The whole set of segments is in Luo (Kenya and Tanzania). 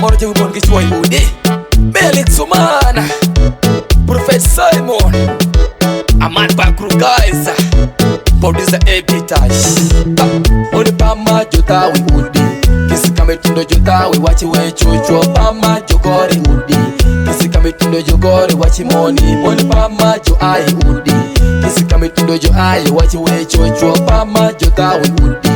moro je mon ki chwoy udi Melik Sumana Professor Simon Aman Bakru guys Producer Epitash Odi pama jota we udi Kisi kame tundo jota we wachi we chocho Pama jogore udi Kisi kame tundo jogore wachi moni Odi pama jo ai udi Kisi kame tundo jo ai wachi we chocho Pama jota we udi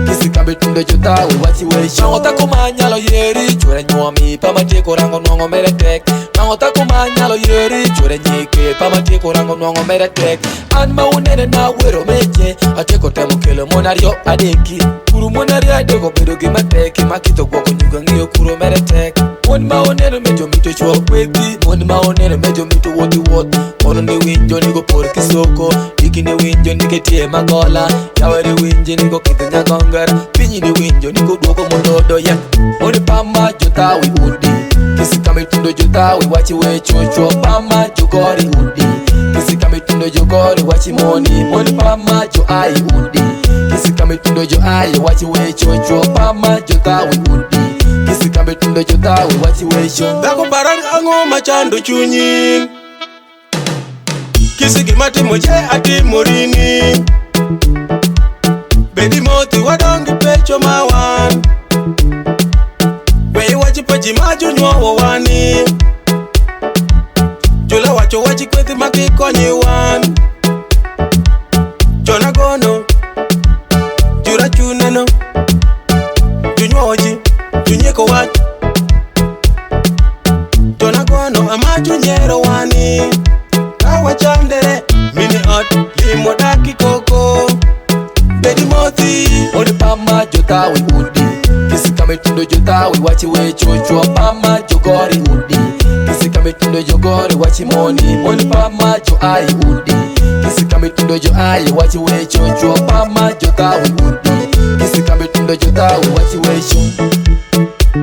Kisi kame tundo jota we wachi we show Nangota kumanya lo yeri chore nyuami Pama teko rango nongo mere tek Nangota kumanya lo yeri chore nyike Pama teko rango nongo mere tek Anma unene na wero meje Ateko temo kele monario adeki Kuru monario adeko bedo gima teki Makito kwako nyuga ngiyo kuro mere tek Moni maonene mejo mito chwa kweki Moni maonene mejo mito woti wot Mono ni winjo nigo por kisoko Iki ni winjo nige tie magola Yawere winjo nigo kiti nyagongar Pinyi ni winjo nigo duoko mododo yak Moni pama jota we udi Kisi kame tundo jota we wachi we chocho Pama jogori udi Kisi kame tundo jogori wachi moni Moni pama jo ai udi Kisi kame tundo jo ai wachi we chocho Pama jota we udi Kisi kame tundo jota we wachi we show Dako barang ango machando chunyi Kisi gimati moche ati morini Bedi moti wadongi pecho mawan Wei wachi pechi majo nywa wawani Jula wacho wachi kweti maki konyi wan Chona gono Jura chuneno Junywa wachi Junyeko wachi Chona gono ama junyero wani Kawa chamdere Mini ot Limo daki koko Bedi moti Odi pama jota we udi Kisi kame tundo jota we wachi we chocho Pama jogori udi Kisi kame tundo jogori wachi moni Odi pama jo ai udi Kisi kame tundo jo ai wachi we chocho Pama jota we udi Kisi kame tundo jota we wachi we show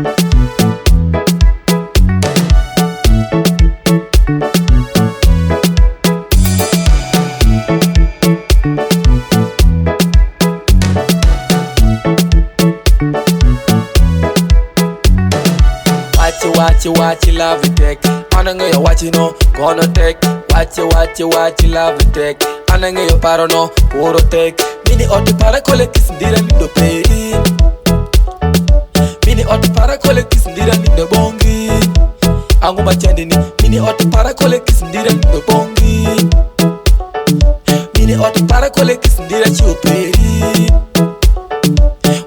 Watch love it take Ananga yo watch no gonna take Watch love it take Ananga yo paro no puro take Mini oti para kole kisindira nindo peri Mini oti para kole kisindira nindo bongi Angu machandi ni Mini oti para kole kisindira nindo bongi Mini oti para kole kisindira chioperi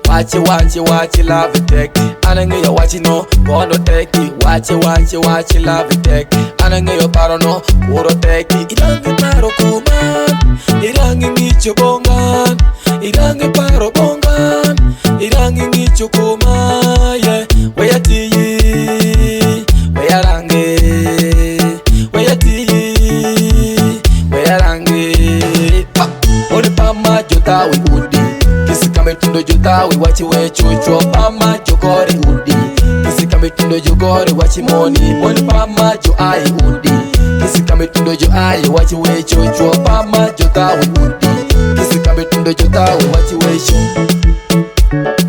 Watch love it take Ananga yo watch no gonna take Watch love it take Ananga yo paro no puro take Irangi paro kuman Irangi ngicho bongan Irangi paro bongan Irangi ngicho kuman Yeah, waya tiyi Waya rangi Waya tiyi Waya rangi Odi pama jota we udi Kisi kame tundo jota we wachi we chocho Pama jogori udi Kisi kame tundo jogori wachi moni Moni pama jo ai udi Kisi kame tundo jo ai wachi we chocho Pama jota we udi Kisi kame tundo jota we wachi we show